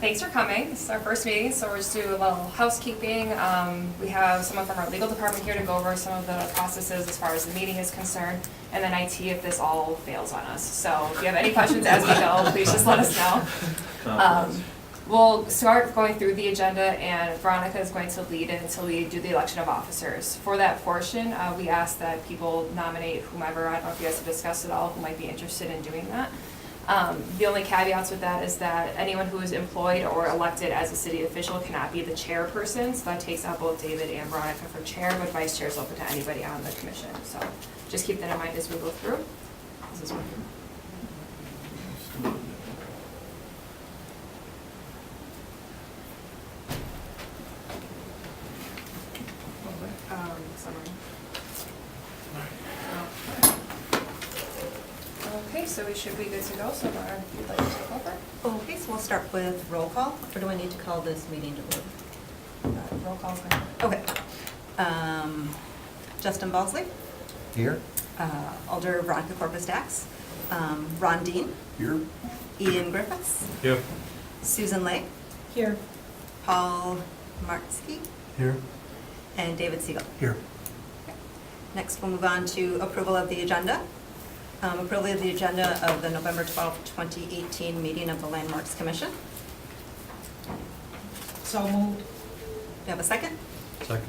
thanks for coming. This is our first meeting, so we're just doing a little housekeeping. We have someone from our legal department here to go over some of the processes as far as the meeting is concerned, and then IT if this all fails on us. So if you have any questions as we go, please just let us know. We'll start going through the agenda, and Veronica is going to lead it until we do the election of officers. For that portion, we ask that people nominate whomever. I don't know if you guys have discussed it all, who might be interested in doing that. The only caveats with that is that anyone who is employed or elected as a city official cannot be the chairperson, so that takes out both David and Veronica for chair, but vice chair is open to anybody on the commission. So just keep that in mind as we go through. This is one. Summary. Okay, so we should be good to go, so Laura, if you'd like to take over. Okay, so we'll start with roll call, or do I need to call this meeting to order? Roll call, fine. Okay. Justin Balsley, Here. Alder Veronica Corpus Dax, Ron Dean, Here. Ian Griffiths, Here. Susan Lake, Here. Paul Martzke, Here. and David Siegel. Here. Next, we'll move on to approval of the agenda. Approval of the agenda of the November 12th, 2018 meeting of the Landmarks Commission. So moved. Do you have a second? Second.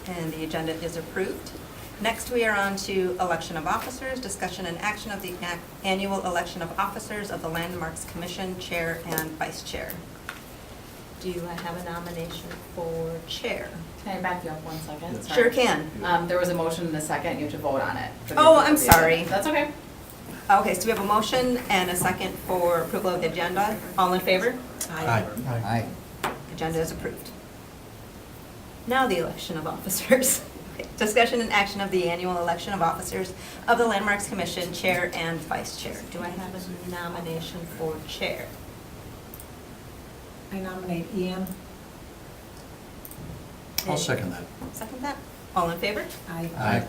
And the agenda is approved. Next, we are on to election of officers, discussion and action of the annual election of officers of the Landmarks Commission, chair and vice chair. Do I have a nomination for chair? Can I back you up 1 second? Sorry. Sure can. There was a motion and a second, you have to vote on it. for the Oh, approval I'm of the agenda. sorry. That's okay. Okay, so we have a motion and a second for approval of the agenda. All in favor? Aye. Aye. Agenda is approved. Now the election of officers. Okay, discussion and action of the annual election of officers of the Landmarks Commission, chair and vice chair. Do I have a nomination for chair? I nominate Ian. I'll second that. Second that. All in favor? Aye. Aye.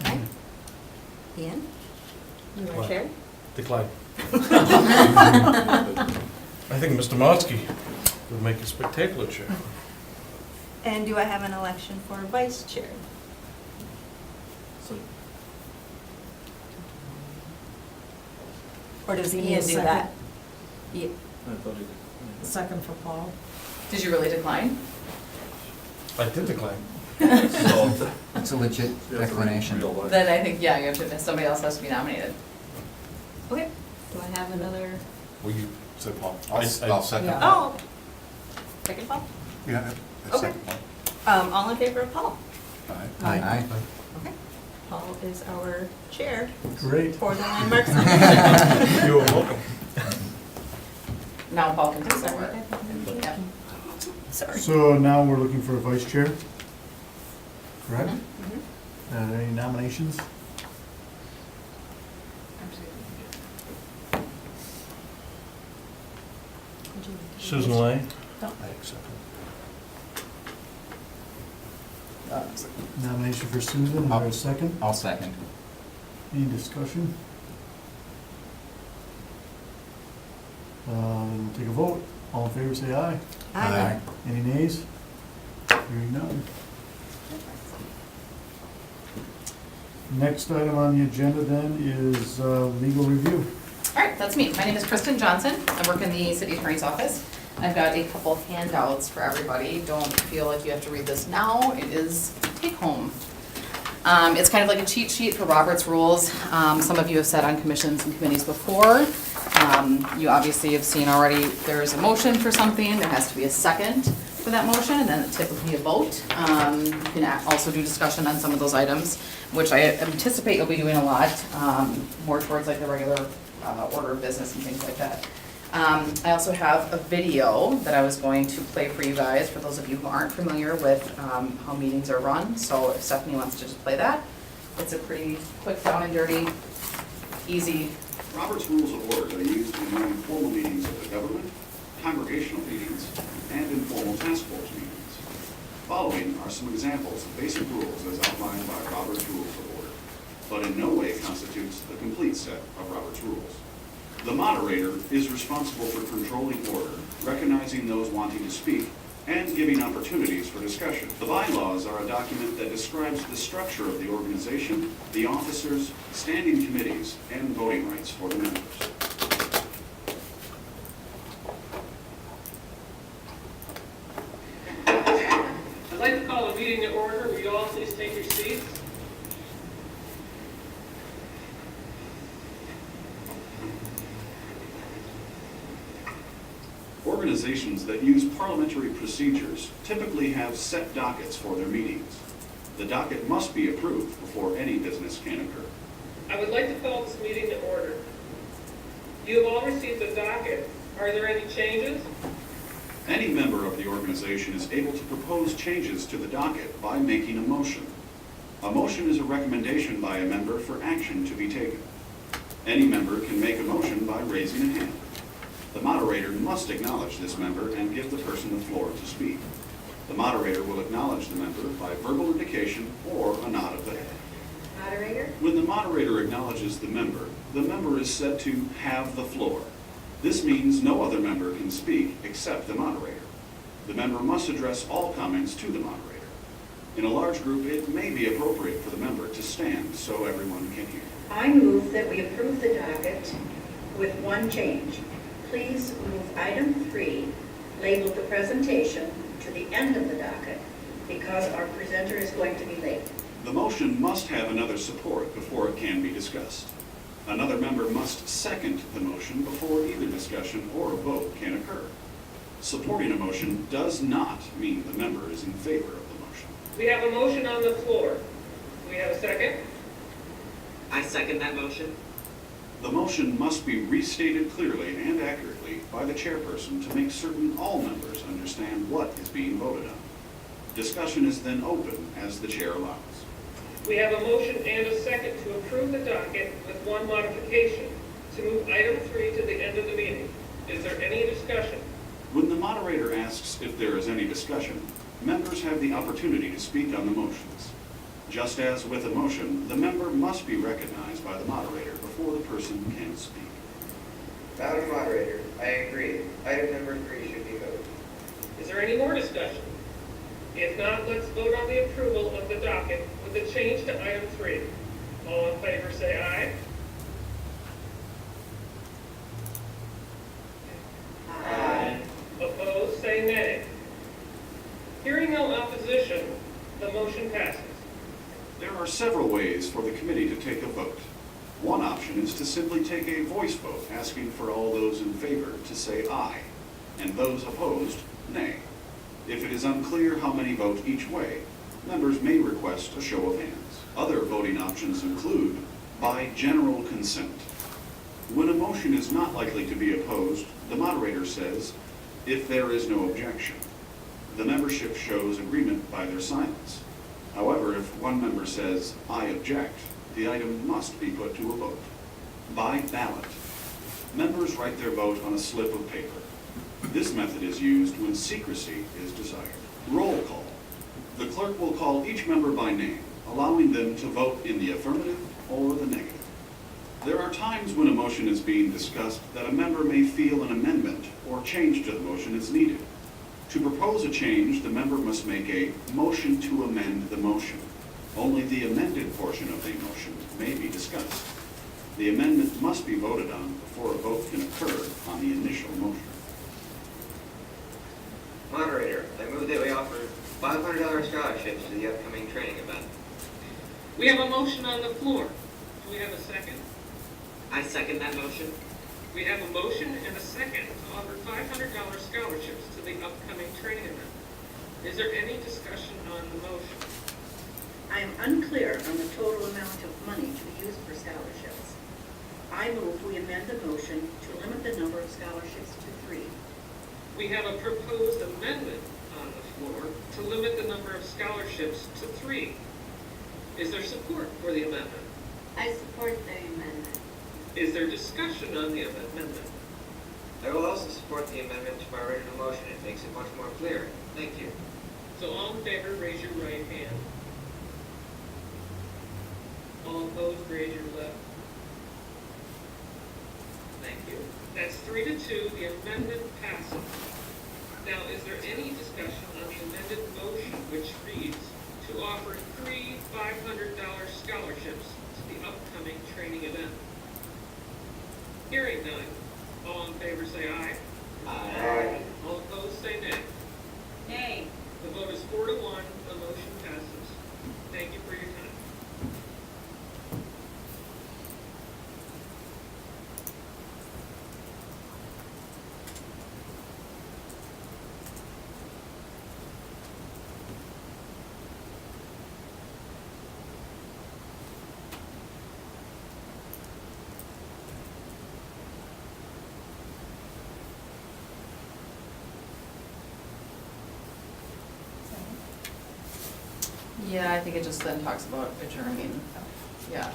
Ian? You are What? chair? Decline. I think Mr. Martzke would make a spectacular chair. And do I have an election for vice chair? Or does Give me a Ian do second. that? Yeah. Second for Paul. Did you really decline? I did decline. It's a legit declination. Then I think, yeah, you have to, somebody else has to be nominated. Okay. Do I have another? Will you say Paul? I'll second. Yeah. Oh. Second Paul? Yeah. Okay. All in favor of Paul? Aye. Aye. Okay. Paul is our chair Great. for the Landmarks Commission. You are welcome. Now Paul can take over. Yep. Sorry. So now we're looking for a vice chair, correct? Mhm. Any nominations? Susan Lane. I accept Nomination for Susan, is there a second? I'll second. Any discussion? We'll take a vote. All in favor, say aye. Aye. Any nays? Hearing none. Next item on the agenda then is legal review. All right, that's me. My name is Kristen Johnson. I work in the city attorney's office. I've got a couple handouts for everybody. Don't feel like you have to read this now. It is take home. It's kind of like a cheat sheet for Robert's rules. Some of you have sat on commissions and committees before. You obviously have seen already there's a motion for something. There has to be a second for that motion, and then typically a vote. You can also do discussion on some of those items, which I anticipate you'll be doing a lot, more towards like the regular order of business and things like that. I also have a video that I was going to play for you guys, for those of you who aren't familiar with how meetings are run. So if Stephanie wants to just play that, it's a pretty quick, down and dirty, easy. Robert's Rules of Order are used in running formal meetings of the government, congregational meetings, and informal task force meetings. Following are some examples of basic rules as outlined by Robert's Rules of Order, but in no way constitutes the complete set of Robert's Rules. The moderator is responsible for controlling order recognizing those wanting to speak, and giving opportunities for discussion. The bylaws are a document that describes the structure of the organization, the officers, standing committees, and voting rights for the members. I'd like to call the meeting to order. Will you all please take your seats? Organizations that use parliamentary procedures typically have set dockets for their meetings. The docket must be approved before any business can occur. I would like to call this meeting to order. You have all received the docket. Are there any changes? Any member of the organization is able to propose changes to the docket by making a motion. A motion is a recommendation by a member for action to be taken. Any member can make a motion by raising a hand. The moderator must acknowledge this member and give the person the floor to speak. The moderator will acknowledge the member by verbal indication or a nod of the head. Moderator? When the moderator acknowledges the member is said to have the floor. This means no other member can speak except the moderator. The member must address all comments to the moderator. In a large group, it may be appropriate for the member to stand so everyone can hear. I move that we approve the docket with one change. Please move item 3, labeled the presentation, to the end of the docket because our presenter is going to be late. The motion must have another support before it can be discussed. Another member must second the motion before either discussion or a vote can occur. Supporting a motion does not mean the member is in favor of the motion. We have a motion on the floor. Do we have a second? I second that motion. The motion must be restated clearly and accurately by the chairperson to make certain all members understand what is being voted on. Discussion is then open as the chair allows. We have a motion and a second to approve the docket with one modification, to move item 3 to the end of the meeting. Is there any discussion? When the moderator asks if there is any discussion, members have the opportunity to speak on the motions. Just as with a motion, the member must be recognized by the moderator before the person can speak. Madam Moderator, I agree. Item number 3 should be voted. Is there any more discussion? If not, let's vote on the approval of the docket with the change to item 3. All in favor say aye. Aye. Opposed, say nay. Hearing no opposition, the motion passes. There are several ways for the committee to take a vote. One option is to simply take a voice vote, asking for all those in favor to say aye, and those opposed, nay. If it is unclear how many vote each way, members may request a show of hands. Other voting options include by general consent. When a motion is not likely to be opposed, the moderator says, if there is no objection. The membership shows agreement by their silence. However, if one member says, I object, the item must be put to a vote. By ballot. Members write their vote on a slip of paper. This method is used when secrecy is desired. Roll call. The clerk will call each member by name, allowing them to vote in the affirmative or the negative. There are times when a motion is being discussed that a member may feel an amendment or change to the motion is needed. To propose a change, the member must make a motion to amend the motion. Only the amended portion of the motion may be discussed. The amendment must be voted on before a vote can occur on the initial motion. Moderator, I move that we offer $500 scholarships to the upcoming training event. We have a motion on the floor. Do we have a second? I second that motion. We have a motion and a second to offer $500 scholarships to the upcoming training event. Is there any discussion on the motion? I am unclear on the total amount of money to be used for scholarships. I move we amend the motion to limit the number of scholarships to 3. We have a proposed amendment on the floor to limit the number of scholarships to 3. Is there support for the amendment? I support the amendment. Is there discussion on the amendment? I will also support the amendment to my original motion. It makes it much more clear. Thank you. So all in favor, raise your right hand. All opposed, raise your left. Thank you. That's 3-2. The amendment passes. Now, is there any discussion on the amended motion which reads to offer 3 $500 scholarships to the upcoming training event? Hearing none, all in favor say aye. Aye. All opposed say nay. Nay. The vote is 4 to 1, the motion passes. Thank you for your time. Yeah, I think it just then talks about adjourning. Yeah.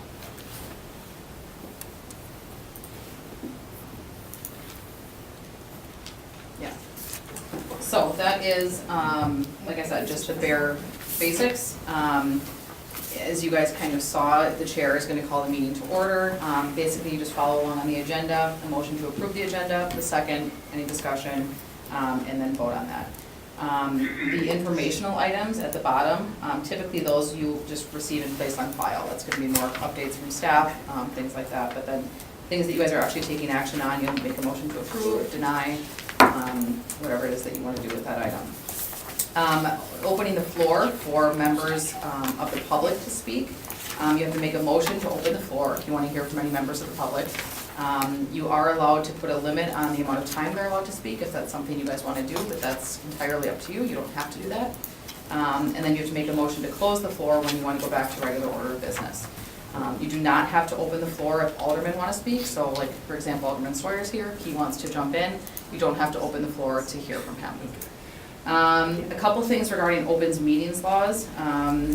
Yeah. So that is, like I said, just the bare basics. As you guys kind of saw, the chair is gonna call the meeting to order. Basically, you just follow along on the agenda, a motion to approve the agenda, the second, any discussion, and then vote on that. The informational items at the bottom, typically those you just receive and place on file. That's gonna be more updates from staff, things like that. But then things that you guys are actually taking action on, you'll make a motion to approve, deny, whatever it is that you wanna do with that item. Opening the floor for members of the public to speak. You have to make a motion to open the floor if you wanna hear from any members of the public. You are allowed to put a limit on the amount of time they're allowed to speak, if that's something you guys want to do, but that's entirely up to you, you don't have to do that. And then you have to make a motion to close the floor when you want to go back to regular order of business. You do not have to open the floor if aldermen want to speak, so like, for example, Alderman Sawyer's here, he wants to jump in, you don't have to open the floor to hear from him. A couple things regarding opens meetings laws.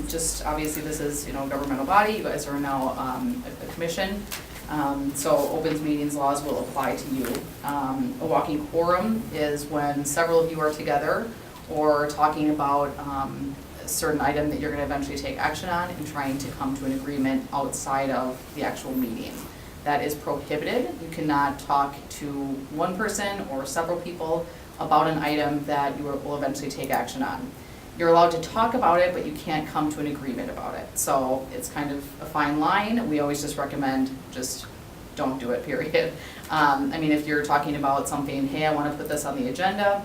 Just obviously this is, a governmental body, you guys are now a commission. So opens meetings laws will apply to you. A walking quorum is when several of you are together or talking about a certain item that you're going to eventually take action on and trying to come to an agreement outside of the actual meeting. That is prohibited. You cannot talk to one person or several people about an item that you will eventually take action on. You're allowed to talk about it, but you can't come to an agreement about it. So it's kind of a fine line. We always just recommend just don't do it, period. If you're talking about something, hey, I want to put this on the agenda,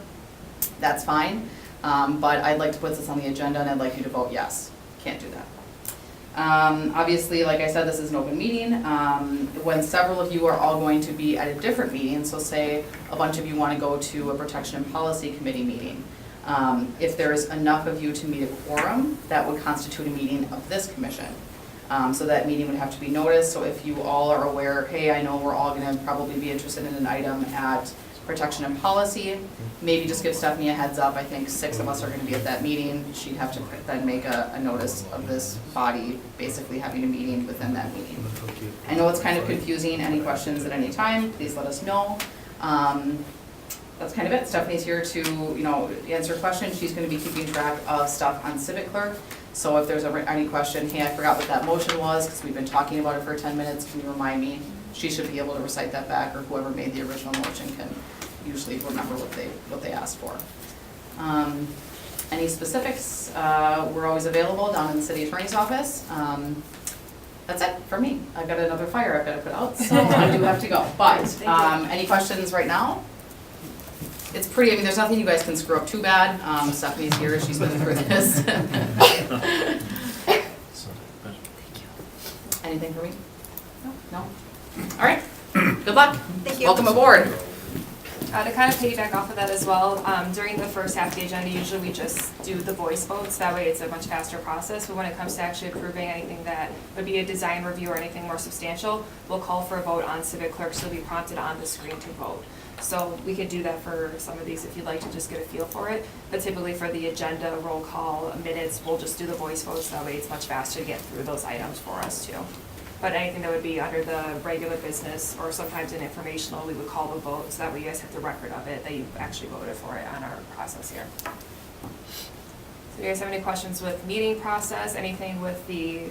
that's fine. But I'd like to put this on the agenda and I'd like you to vote yes. Can't do that. Obviously, like I said, this is an open meeting. When several of you are all going to be at a different meeting, so say a bunch of you want to go to a Protection and Policy Committee meeting, if there is enough of you to meet a quorum, that would constitute a meeting of this commission. So that meeting would have to be noticed. So if you all are aware, hey, I know we're all going to probably be interested in an item at Protection and Policy, maybe just give Stephanie a heads up. I think 6 of us are going to be at that meeting. She'd have to then make a notice of this body basically having a meeting within that meeting. I know it's kind of confusing. Any questions at any time, please let us know. That's kind of it. Stephanie's here to, answer questions. She's going to be keeping track of stuff on Civic Clerk. So if there's ever any question, hey, I forgot what that motion was because we've been talking about it for 10 minutes, can you remind me? She should be able to recite that back, or whoever made the original motion can usually remember what they asked for. Any specifics, we're always available down in the city attorney's office. That's it for me. I've got another fire I've got to put out, so I do have to go. But any questions right now? It's pretty, there's nothing you guys can screw up too bad. Stephanie's here, she's been through this. Anything for me? No? All right, good luck. Thank you. Welcome aboard. To kind of piggyback off of that as well, during the first half of the agenda, usually we just do the voice votes. That way it's a much faster process. But when it comes to actually approving anything that would be a design review or anything more substantial, we'll call for a vote on Civic Clerk, so it'll be prompted on the screen to vote. So we could do that for some of these if you'd like to just get a feel for it. But typically for the agenda, roll call, minutes, we'll just do the voice votes. That way it's much faster to get through those items for us too. But anything that would be under the regular business or sometimes in informational, we would call the vote, so that way you guys have the record of it, that you actually voted for it on our process here. So do you guys have any questions with meeting process, anything with the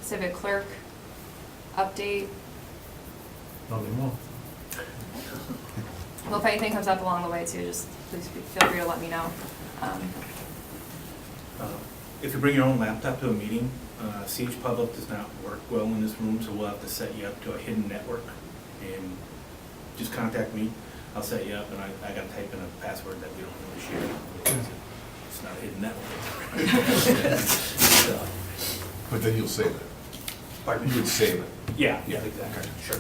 Civic Clerk update? Nothing more. Well, if anything comes up along the way too, just please feel free to let me know. If you bring your own laptop to a meeting, Siege Public does not work well in this room, so we'll have to set you up to a hidden network. And just contact me, I'll set you up, and I gotta type in a password that we don't really share. Because it's not a hidden network. So, But then you'll save it. pardon me? You would save it. Yeah, Yeah, exactly, okay. sure.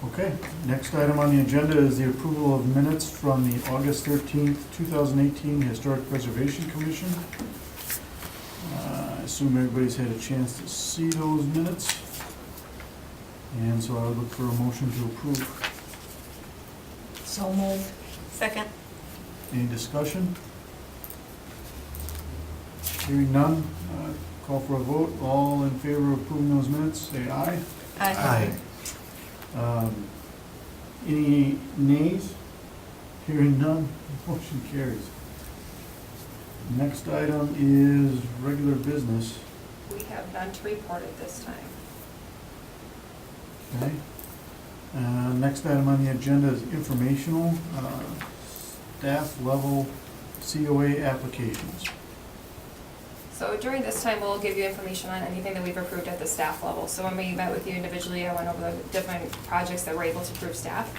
Okay, next item on the agenda is the approval of minutes from the August 13th, 2018 Historic Preservation Commission. I assume everybody's had a chance to see those minutes. And so I would look for a motion to approve. So moved. Second. Any discussion? Hearing none, call for a vote. All in favor of approving those minutes, say aye. Aye. Any nays? Hearing none, motion carries. Next item is regular business. We have none to report at this time. Okay. Next item on the agenda is informational, staff level COA applications. So during this time, we'll give you information on anything that we've approved at the staff level. So when we met with you individually, I went over the different projects that we're able to approve staff.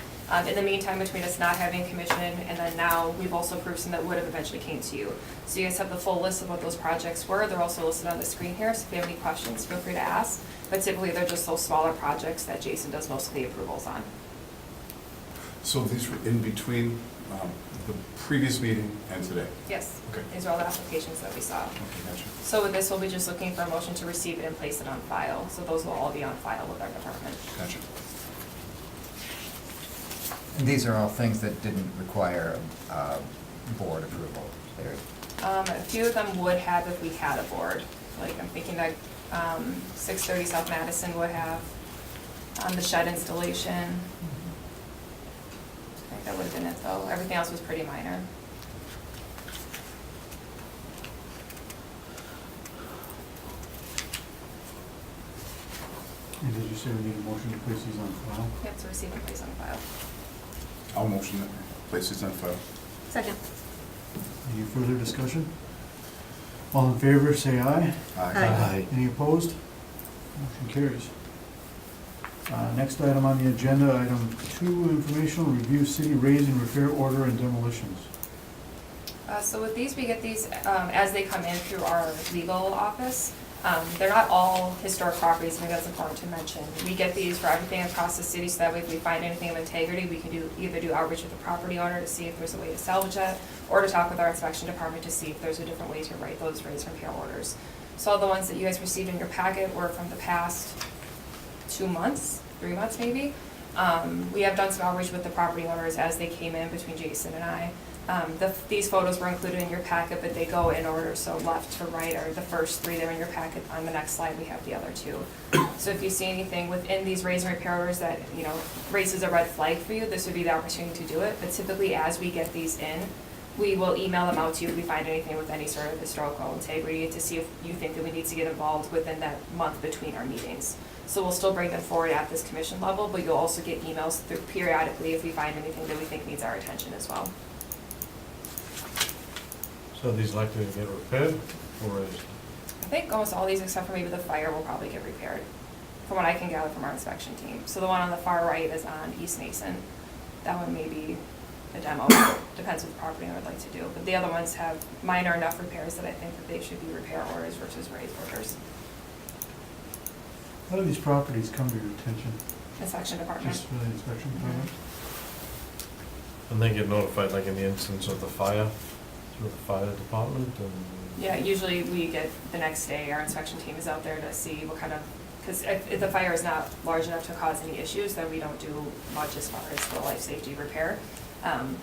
In the meantime, between us not having commission and then now, we've also approved some that would have eventually came to you. So you guys have the full list of what those projects were. They're also listed on the screen here, so if you have any questions, feel free to ask. But typically, they're just those smaller projects that Jason does most of the approvals on. So these were in between the previous meeting and today? Yes. Okay. These are all the applications that we saw. Okay, gotcha. So with this, we'll be just looking for a motion to receive it and place it on file. So those will all be on file with our department. Gotcha. And these are all things that didn't require board approval. They're A few of them would have if we had a board. Like I'm thinking that 630 South Madison would have, the shed installation. I think that would have been it though. Everything else was pretty minor. And did you say we need a motion to place these on file? You have to receive and place on file. I'll motion that places on file. Second. Any further discussion? All in favor, say aye. Aye. Any opposed? Motion carries. Next item on the agenda, item 2, informational review city raise and repair order and demolitions. So with these, we get these as they come in through our legal office. They're not all historic properties, maybe that's important to mention. We get these for everything across the city, so that way if we find anything of integrity, we can either do outreach with the property owner to see if there's a way to salvage it, or to talk with our inspection department to see if there's a different way to write those raise and repair orders. So all the ones that you guys received in your packet were from the past 2 months, 3 months maybe. We have done some outreach with the property owners as they came in between Jason and I. These photos were included in your packet, but they go in order, so left to right are the first 3 that are in your packet. On the next slide, we have the other 2. So if you see anything within these raise and repair orders that, you know, raises a red flag for you, this would be the opportunity to do it. But typically, as we get these in, we will email them out to you if we find anything with any sort of historical integrity to see if you think that we need to get involved within that month between our meetings. So we'll still bring them forward at this commission level, but you'll also get emails through periodically if we find anything that we think needs our attention as well. So are these likely to get repaired, or is? I think almost all these, except for maybe the fire, will probably get repaired, from what I can gather from our inspection team. So the one on the far right is on East Mason. That one may be a demo, depends what the property owner would like to do. But the other ones have minor enough repairs that I think that they should be repair orders versus raise orders. How do these properties come to your attention? Inspection department. Just for the inspection department? And they get notified, like in the instance of the fire, through the fire department, and? Yeah, usually we get the next day, our inspection team is out there to see what kind of, because if the fire is not large enough to cause any issues, then we don't do much as far as the life safety repair.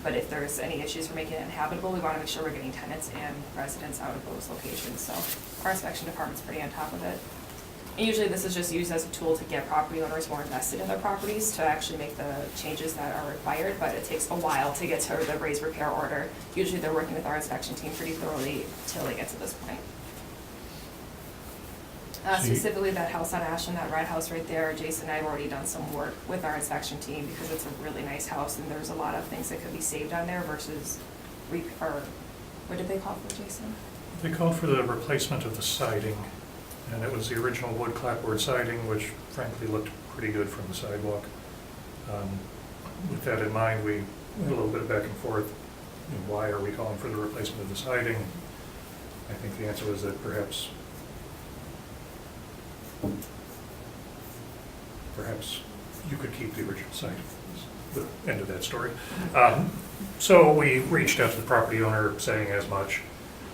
But if there's any issues for making it inhabitable, we want to make sure we're getting tenants and residents out of those locations. So our inspection department's pretty on top of it. And usually this is just used as a tool to get property owners more invested in their properties to actually make the changes that are required, but it takes a while to get to the raise repair order. Usually they're working with our inspection team pretty thoroughly till they get to this point. So you- Specifically that house on Ashland, that red house right there, Jason and I have already done some work with our inspection team because it's a really nice house and there's a lot of things that could be saved on there versus or what did they call for, Jason? They called for the replacement of the siding, and it was the original wood clapboard siding, which frankly looked pretty good from the sidewalk. With that in mind, we went a little bit back and forth, why are we calling for the replacement of the siding? I think the answer was that perhaps you could keep the original siding. The end of that story. So we reached out to the property owner saying as much,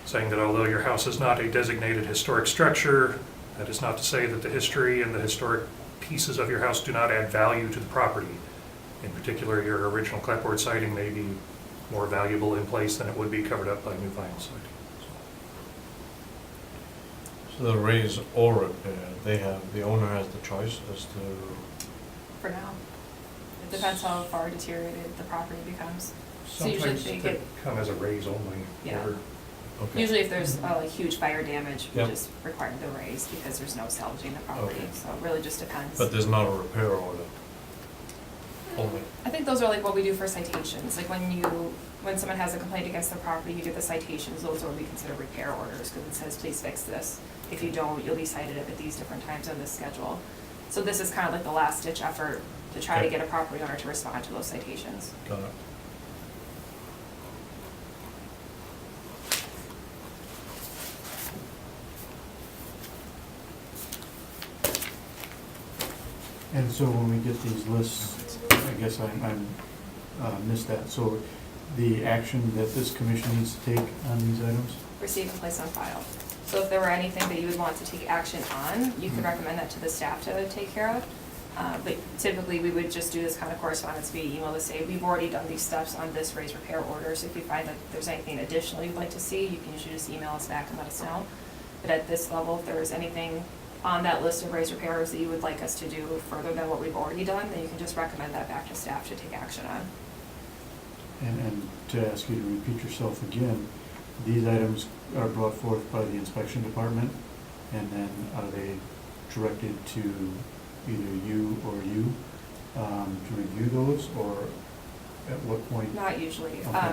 saying that although your house is not a designated historic structure, that is not to say that the history and the historic pieces of your house do not add value to the property. In particular, your original clapboard siding may be more valuable in place than it would be covered up by new vinyl siding. So the raise or repair, the owner has the choice as to, For now. It depends how far deteriorated the property becomes. So usually Sometimes they they get, come as a raise only. Yeah. or- okay. usually if there's like huge fire damage, we Yep. just require the raise because there's no salvaging the property. Okay. So it really just depends. But there's not a repair order only. I think those are like what we do for citations, like when someone has a complaint against the property, you get the citations, those are what we consider repair orders, because it says, please fix this. If you don't, you'll be cited at these different times on this schedule. So this is kind of like the last ditch effort to try to Okay. get a property owner to respond to those citations. Got it. And so when we get these lists, I guess I'm missed that. So the action that this commission needs to take on these items? Receive and place on file. So if there were anything that you would want to take action on, you could recommend that to the staff to take care of. But typically, we would just do this kind of correspondence via email to say, we've already done these steps on this raise repair order, so if you find that there's anything additional you'd like to see, you can usually just email us back and let us know. But at this level, if there is anything on that list of raise repairs that you would like us to do further than what we've already done, then you can just recommend that back to staff to take action on. And to ask you to repeat yourself again, these items are brought forth by the inspection department, and then are they directed to either you or you to review those, or at what point? Not usually. Okay.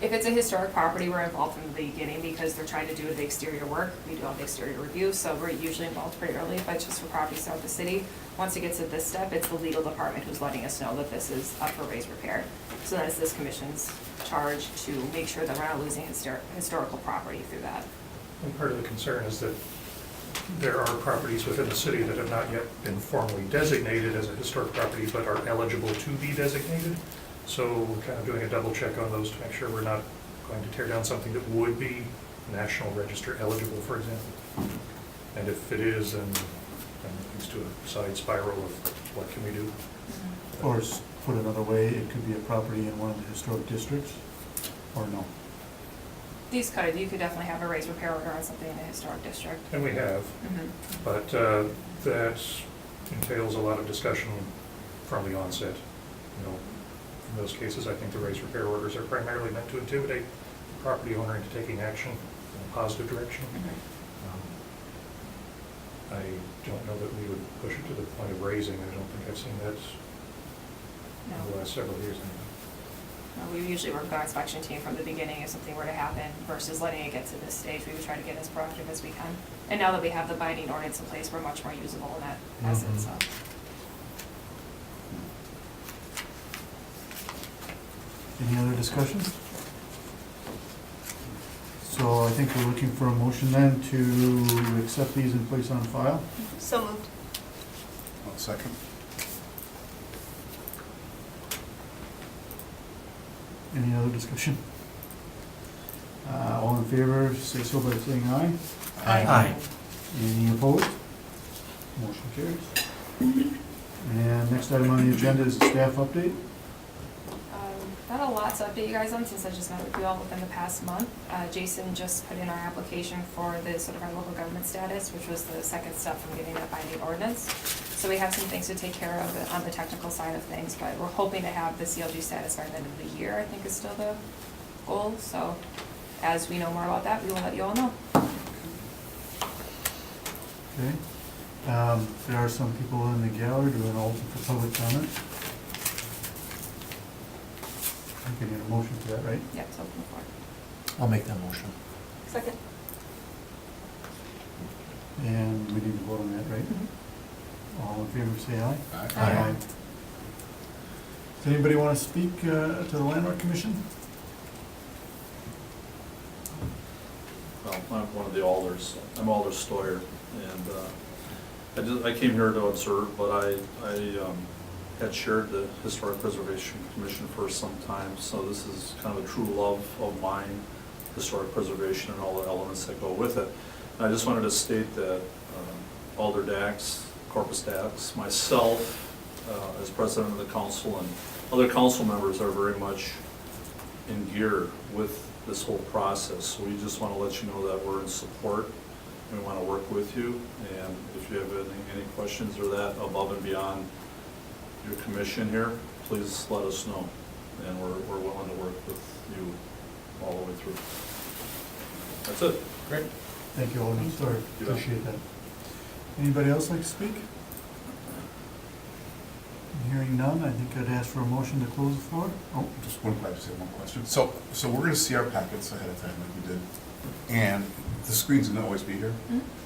If it's a historic property, we're involved from the beginning because they're trying to do the exterior work. We do all the exterior review, so we're usually involved pretty early. But just for properties throughout the city, once it gets to this step, it's the legal department who's letting us know that this is up for raise repair. So that is this commission's charge to make sure that we're not losing historical property through that. And part of the concern is that there are properties within the city that have not yet been formally designated as a historic property, but are eligible to be designated. So we're kind of doing a double check on those to make sure we're not going to tear down something that would be National Register eligible, for example. And if it is, then it leads to a side spiral of what can we do? Or put another way, it could be a property in one of the historic districts, or no? These could, you could definitely have a raise repair order on something in a historic district. And we have, but that entails a lot of discussion from the onset. You know, in those cases, I think the raise repair orders are primarily meant to intimidate the property owner into taking action in a positive direction. I don't know that we would push it to the point of raising. I don't think I've seen that in the last several years anyway. We usually work with our inspection team from the beginning if something were to happen versus letting it get to this stage. We would try to get as proactive as we can. And now that we have the binding ordinance in place, we're much more usable in that essence. So. Any other discussion? So I think we're looking for a motion then to accept these and place on file. So moved. One second. Any other discussion? All in favor, say so by saying aye. Aye. Any opposed? Motion carries. And next item on the agenda is the staff update. Not a lot to update you guys on since I just met with you all within the past month. Jason just put in our application for the sort of our local government status, which was the second step from getting that binding ordinance. So we have some things to take care of on the technical side of things, but we're hoping to have the CLG status by the end of the year, I think is still the goal. So as we know more about that, we will let you all know. Okay. There are some people in the gallery doing open for public comment. I can get a motion for that, right? Yep, it's open the floor. I'll make that motion. Second. And we need to vote on that, right? All in favor, say aye. Aye. Does anybody want to speak to the Landmark Commission? Well, I'm one of the alders. I'm Alder Stoyer, and I came here to observe, but I had chaired the Historic Preservation Commission for some time, so this is kind of a true love of mine, historic preservation and all the elements that go with it. And I just wanted to state that Alder Dax, Corpus Dax, myself, as president of the council, and other council members are very much in gear with this whole process. So we just want to let you know that we're in support and we want to work with you. And if you have any questions or that above and beyond your commission here, please let us know. And we're willing to work with you all the way through. That's it. Great. Thank you, Alderman Stoyer. You bet. Appreciate that. Anybody else like to speak? Hearing none, I think I'd ask for a motion to close the floor. Oh, Just one question. So we're gonna see our packets ahead of time like we did, and the screen's gonna always be here,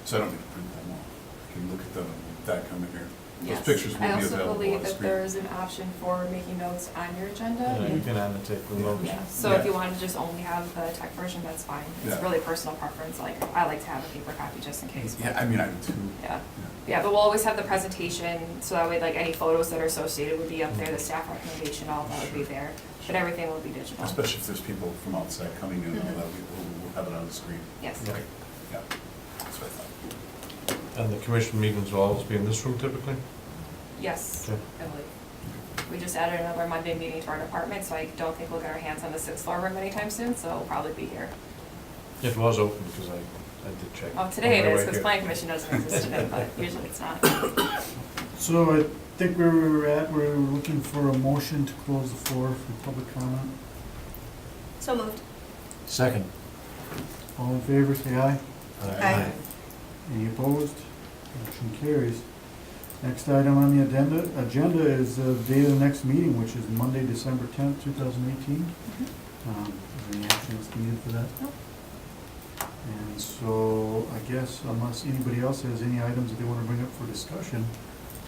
so I don't need to print them off. I can look at them, that coming here. Those Yes. pictures will be I also available on believe the that screen. there's an option for making notes on your agenda. Yeah, you can annotate the notes. Yeah, so if Yeah. you wanted to just only have the tech version, that's fine. It's Yeah. really personal preference, like, I like to have a paper copy just in case. Yeah, I mean, I do too. Yeah, yeah, but we'll always have the presentation, so that way, like, any photos that are associated would be up there, the staff recommendation, all that would be there, but everything will be digital. Especially if there's people from outside coming in, all that, we'll have it on the screen. Yes. Right, yeah, that's what I thought. And the commission meetings will always be in this room typically? Yes, Okay. I believe. We just added another Monday meeting to our department, so I don't think we'll get our hands on the 6th floor room anytime soon, so we'll probably be here. It was open because I did check. Oh, today it on my is, way because here. planning commission doesn't exist today, but usually it's not. So I think where we were at, we're looking for a motion to close the floor for public comment. So moved. Second. All in favor, say aye. Aye. Any opposed? Motion carries. Next item on the agenda is the date of the next meeting, which is Monday, December 10th, 2018. Is there any action that's needed for that? Nope. And so I guess unless anybody else has any items that they want to bring up for discussion,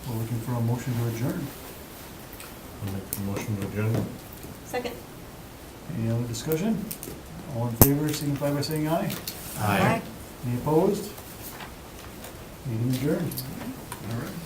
we're looking for a motion to adjourn. I'll make the motion to adjourn. Second. Any other discussion? All in favor, signify by saying aye. Aye. Any opposed? Meeting adjourned. All right.